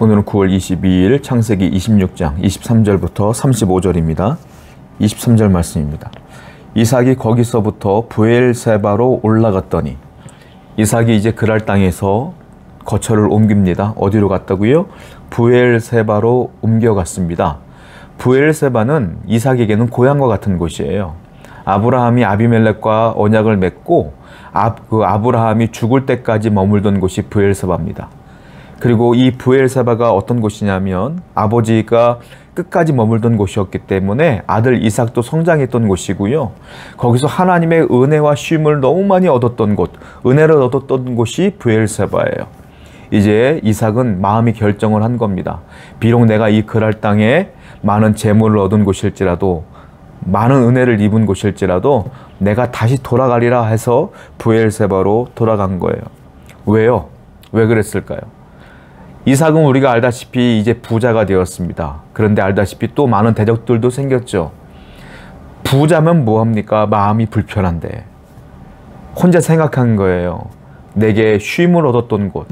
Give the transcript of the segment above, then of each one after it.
오늘은 9월 22일 창세기 26장 23절부터 35절입니다. 23절 말씀입니다. 이삭이 거기서부터 브엘세바로 올라갔더니, 이삭이 이제 그랄 땅에서 거처를 옮깁니다. 어디로 갔다고요? 브엘세바로 옮겨갔습니다. 브엘세바는 이삭에게는 고향과 같은 곳이에요. 아브라함이 아비멜렉과 언약을 맺고 아브라함이 죽을 때까지 머물던 곳이 브엘세바입니다. 그리고 이 브엘세바가 어떤 곳이냐면 아버지가 끝까지 머물던 곳이었기 때문에 아들 이삭도 성장했던 곳이고요. 거기서 하나님의 은혜와 쉼을 너무 많이 얻었던 곳, 은혜를 얻었던 곳이 브엘세바예요. 이제 이삭은 마음이 결정을 한 겁니다. 비록 내가 이 그랄 땅에 많은 재물을 얻은 곳일지라도, 많은 은혜를 입은 곳일지라도 내가 다시 돌아가리라 해서 브엘세바로 돌아간 거예요. 왜요? 왜 그랬을까요? 이삭은 우리가 알다시피 이제 부자가 되었습니다. 그런데 알다시피 또 많은 대적들도 생겼죠. 부자면 뭐합니까? 마음이 불편한데 혼자 생각한 거예요. 내게 쉼을 얻었던 곳,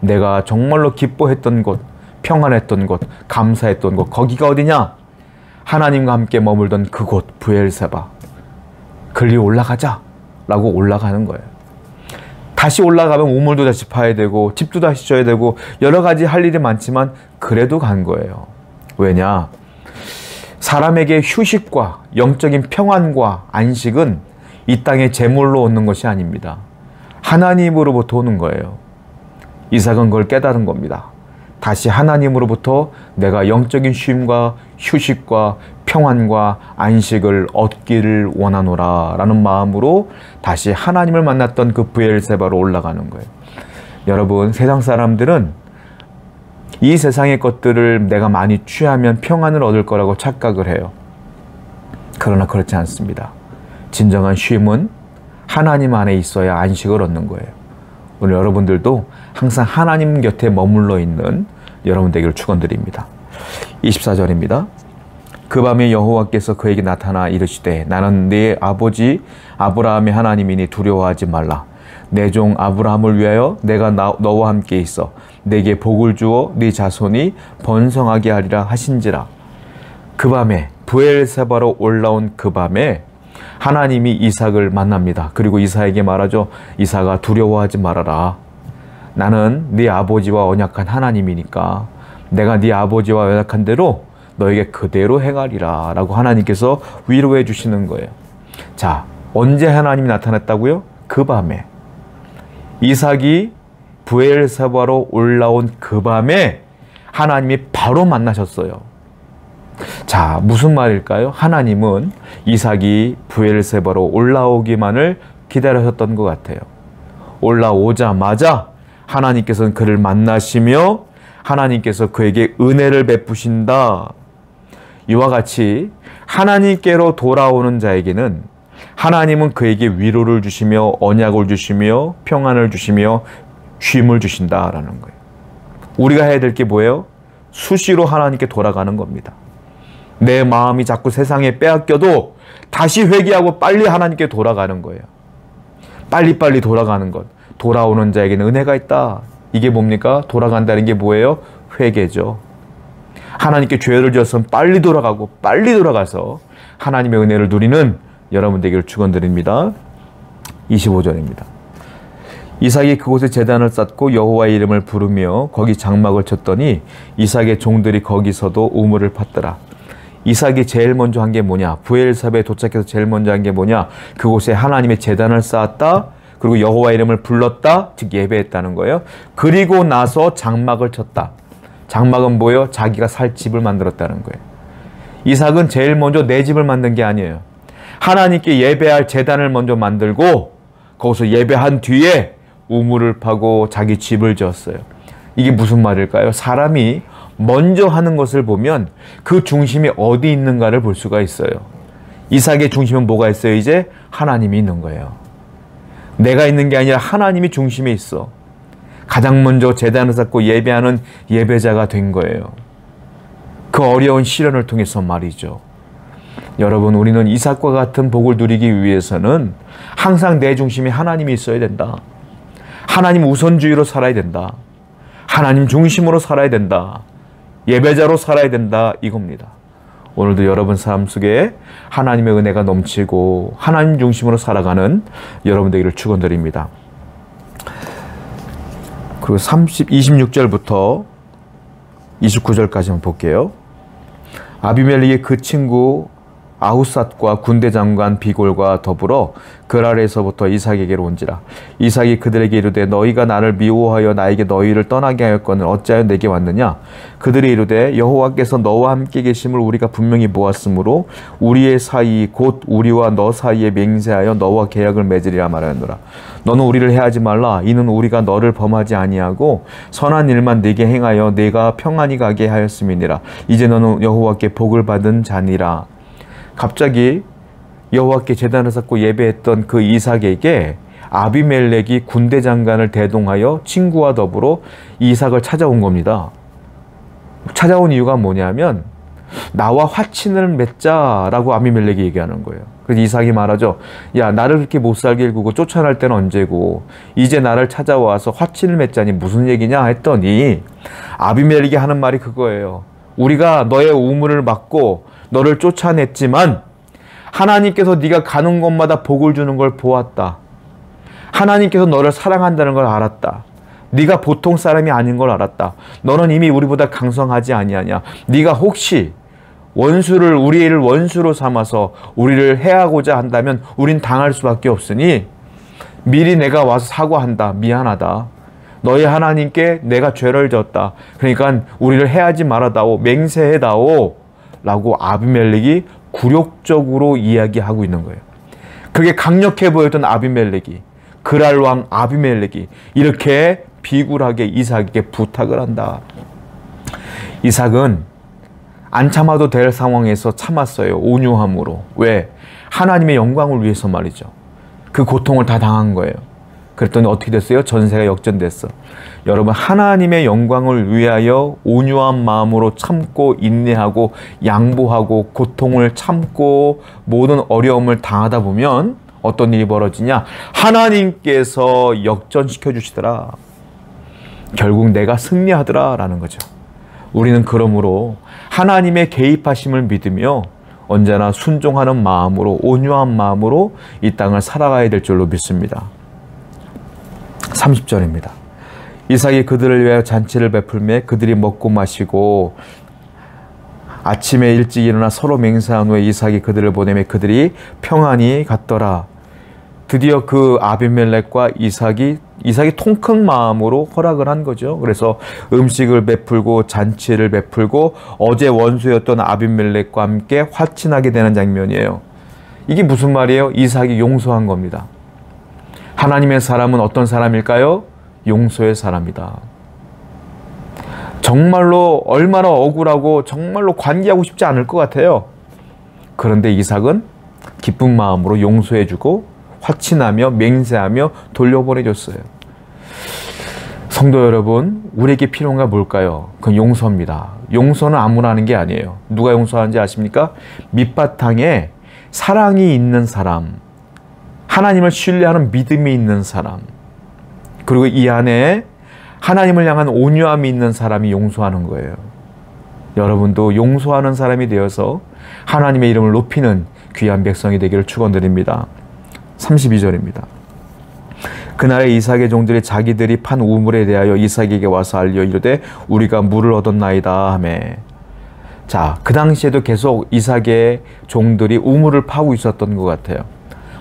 내가 정말로 기뻐했던 곳, 평안했던 곳, 감사했던 곳, 거기가 어디냐? 하나님과 함께 머물던 그곳 브엘세바. 글리 올라가자 라고 올라가는 거예요. 다시 올라가면 우물도 다시 파야 되고 집도 다시 져야 되고 여러 가지 할 일이 많지만 그래도 간 거예요. 왜냐? 사람에게 휴식과 영적인 평안과 안식은 이 땅의 재물로 얻는 것이 아닙니다. 하나님으로부터 오는 거예요. 이삭은 그걸 깨달은 겁니다. 다시 하나님으로부터 내가 영적인 쉼과 휴식과 평안과 안식을 얻기를 원하노라 라는 마음으로 다시 하나님을 만났던 그 브엘세바로 올라가는 거예요. 여러분, 세상 사람들은 이 세상의 것들을 내가 많이 취하면 평안을 얻을 거라고 착각을 해요. 그러나 그렇지 않습니다. 진정한 쉼은 하나님 안에 있어야 안식을 얻는 거예요. 오늘 여러분들도 항상 하나님 곁에 머물러 있는 여러분 되기를 축원드립니다. 24절입니다. 그 밤에 여호와께서 그에게 나타나 이르시되, 나는 네 아버지 아브라함의 하나님이니 두려워하지 말라. 내 종 아브라함을 위하여 내가 너와 함께 있어 내게 복을 주어 네 자손이 번성하게 하리라 하신지라. 그 밤에, 브엘세바로 올라온 그 밤에 하나님이 이삭을 만납니다. 그리고 이삭에게 말하죠. 이삭아, 두려워하지 말아라. 나는 네 아버지와 언약한 하나님이니까 내가 네 아버지와 언약한 대로 너에게 그대로 행하리라 라고 하나님께서 위로해 주시는 거예요. 자, 언제 하나님이 나타났다고요? 그 밤에. 이삭이 브엘세바로 올라온 그 밤에 하나님이 바로 만나셨어요. 자, 무슨 말일까요? 하나님은 이삭이 브엘세바로 올라오기만을 기다리셨던 것 같아요. 올라오자마자 하나님께서는 그를 만나시며 하나님께서 그에게 은혜를 베푸신다. 이와 같이 하나님께로 돌아오는 자에게는 하나님은 그에게 위로를 주시며 언약을 주시며 평안을 주시며 쉼을 주신다라는 거예요. 우리가 해야 될 게 뭐예요? 수시로 하나님께 돌아가는 겁니다. 내 마음이 자꾸 세상에 빼앗겨도 다시 회개하고 빨리 하나님께 돌아가는 거예요. 빨리빨리 돌아가는 것. 돌아오는 자에게는 은혜가 있다. 이게 뭡니까? 돌아간다는 게 뭐예요? 회개죠. 하나님께 죄를 지었으면 빨리 돌아가고 빨리 돌아가서 하나님의 은혜를 누리는 여러분 되기를 축원드립니다. 25절입니다. 이삭이 그곳에 제단을 쌓고 여호와의 이름을 부르며 거기 장막을 쳤더니 이삭의 종들이 거기서도 우물을 팠더라. 이삭이 제일 먼저 한 게 뭐냐? 브엘세바에 도착해서 제일 먼저 한 게 뭐냐? 그곳에 하나님의 제단을 쌓았다. 그리고 여호와 이름을 불렀다. 즉 예배했다는 거예요. 그리고 나서 장막을 쳤다. 장막은 뭐예요? 자기가 살 집을 만들었다는 거예요. 이삭은 제일 먼저 내 집을 만든 게 아니에요. 하나님께 예배할 제단을 먼저 만들고 거기서 예배한 뒤에 우물을 파고 자기 집을 지었어요. 이게 무슨 말일까요? 사람이 먼저 하는 것을 보면 그 중심이 어디 있는가를 볼 수가 있어요. 이삭의 중심은 뭐가 있어요? 이제 하나님이 있는 거예요. 내가 있는 게 아니라 하나님이 중심에 있어. 가장 먼저 제단을 쌓고 예배하는 예배자가 된 거예요. 그 어려운 시련을 통해서 말이죠. 여러분, 우리는 이삭과 같은 복을 누리기 위해서는 항상 내 중심에 하나님이 있어야 된다. 하나님 우선주의로 살아야 된다. 하나님 중심으로 살아야 된다. 예배자로 살아야 된다. 이겁니다. 오늘도 여러분 삶 속에 하나님의 은혜가 넘치고 하나님 중심으로 살아가는 여러분 되기를 축원드립니다. 그리고 26절부터 29절까지 한번 볼게요. 아비멜렉의 그 친구 아후삿과 군대 장관 비골과 더불어 그랄에서부터 이삭에게로 온지라. 이삭이 그들에게 이르되 너희가 나를 미워하여 나에게 너희를 떠나게 하였거늘 어찌하여 내게 왔느냐. 그들이 이르되 여호와께서 너와 함께 계심을 우리가 분명히 보았으므로 우리의 사이 곧 우리와 너 사이에 맹세하여 너와 계약을 맺으리라 말하였노라. 너는 우리를 해하지 말라. 이는 우리가 너를 범하지 아니하고 선한 일만 네게 행하여 네가 평안히 가게 하였음이니라. 이제 너는 여호와께 복을 받은 자니라. 갑자기 여호와께 제단을 쌓고 예배했던 그 이삭에게 아비멜렉이 군대 장관을 대동하여 친구와 더불어 이삭을 찾아온 겁니다. 찾아온 이유가 뭐냐면 나와 화친을 맺자라고 아비멜렉이 얘기하는 거예요. 그래서 이삭이 말하죠. 야, 나를 그렇게 못살게 일구고 쫓아날 때는 언제고 이제 나를 찾아와서 화친을 맺자니 무슨 얘기냐 했더니 아비멜렉이 하는 말이 그거예요. 우리가 너의 우물을 막고 너를 쫓아냈지만 하나님께서 네가 가는 곳마다 복을 주는 걸 보았다. 하나님께서 너를 사랑한다는 걸 알았다. 네가 보통 사람이 아닌 걸 알았다. 너는 이미 우리보다 강성하지 아니하냐. 네가 혹시 우리를 원수로 삼아서 우리를 해하고자 한다면 우린 당할 수밖에 없으니 미리 내가 와서 사과한다. 미안하다. 너희 하나님께 내가 죄를 졌다. 그러니까 우리를 해하지 말아다오. 맹세해다오. 라고 아비멜렉이 굴욕적으로 이야기하고 있는 거예요. 그게 강력해 보였던 아비멜렉이, 그랄 왕 아비멜렉이 이렇게 비굴하게 이삭에게 부탁을 한다. 이삭은 안 참아도 될 상황에서 참았어요. 온유함으로. 왜? 하나님의 영광을 위해서 말이죠. 그 고통을 다 당한 거예요. 그랬더니 어떻게 됐어요? 전세가 역전됐어. 여러분, 하나님의 영광을 위하여 온유한 마음으로 참고 인내하고 양보하고 고통을 참고 모든 어려움을 당하다 보면 어떤 일이 벌어지냐? 하나님께서 역전시켜 주시더라. 결국 내가 승리하더라 라는 거죠. 우리는 그러므로 하나님의 개입하심을 믿으며 언제나 순종하는 마음으로, 온유한 마음으로 이 땅을 살아가야 될 줄로 믿습니다. 30절입니다. 이삭이 그들을 위하여 잔치를 베풀매 그들이 먹고 마시고 아침에 일찍 일어나 서로 맹세한 후에 이삭이 그들을 보내매 그들이 평안히 갔더라. 드디어 그 아비멜렉과 이삭이 통 큰 마음으로 허락을 한 거죠. 그래서 음식을 베풀고 잔치를 베풀고 어제 원수였던 아비멜렉과 함께 화친하게 되는 장면이에요. 이게 무슨 말이에요? 이삭이 용서한 겁니다. 하나님의 사람은 어떤 사람일까요? 용서의 사람이다. 정말로 얼마나 억울하고 정말로 관계하고 싶지 않을 것 같아요. 그런데 이삭은 기쁜 마음으로 용서해주고 화친하며 맹세하며 돌려보내줬어요. 성도 여러분, 우리에게 필요한 게 뭘까요? 그건 용서입니다. 용서는 아무나 하는 게 아니에요. 누가 용서하는지 아십니까? 밑바탕에 사랑이 있는 사람, 하나님을 신뢰하는 믿음이 있는 사람, 그리고 이 안에 하나님을 향한 온유함이 있는 사람이 용서하는 거예요. 여러분도 용서하는 사람이 되어서 하나님의 이름을 높이는 귀한 백성이 되기를 축원드립니다. 32절입니다. 그날에 이삭의 종들이 자기들이 판 우물에 대하여 이삭에게 와서 알려 이르되 우리가 물을 얻었나이다 하매. 자, 그 당시에도 계속 이삭의 종들이 우물을 파고 있었던 것 같아요.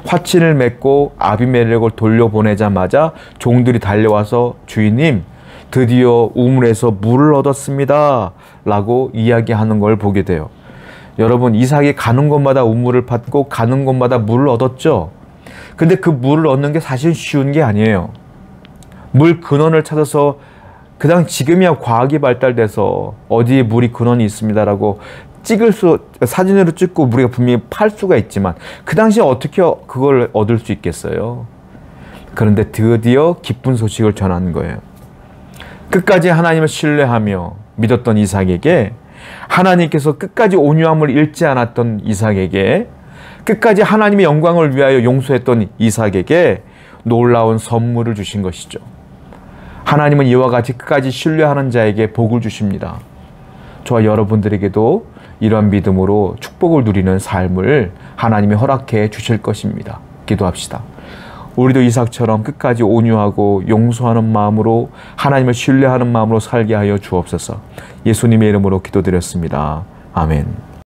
화친을 맺고 아비멜렉을 돌려보내자마자 종들이 달려와서 주인님, 드디어 우물에서 물을 얻었습니다 라고 이야기하는 걸 보게 돼요. 여러분, 이삭이 가는 곳마다 우물을 팠고 가는 곳마다 물을 얻었죠. 근데 그 물을 얻는 게 사실 쉬운 게 아니에요. 물 근원을 찾아서 그냥 지금이야 과학이 발달돼서 어디에 물이 근원이 있습니다라고 사진으로 찍고 우리가 분명히 팔 수가 있지만 그 당시에 어떻게 그걸 얻을 수 있겠어요? 그런데 드디어 기쁜 소식을 전하는 거예요. 끝까지 하나님을 신뢰하며 믿었던 이삭에게, 하나님께서 끝까지 온유함을 잃지 않았던 이삭에게, 끝까지 하나님의 영광을 위하여 용서했던 이삭에게 놀라운 선물을 주신 것이죠. 하나님은 이와 같이 끝까지 신뢰하는 자에게 복을 주십니다. 저와 여러분들에게도 이런 믿음으로 축복을 누리는 삶을 하나님이 허락해 주실 것입니다. 기도합시다. 우리도 이삭처럼 끝까지 온유하고 용서하는 마음으로 하나님을 신뢰하는 마음으로 살게 하여 주옵소서. 예수님의 이름으로 기도드렸습니다. 아멘.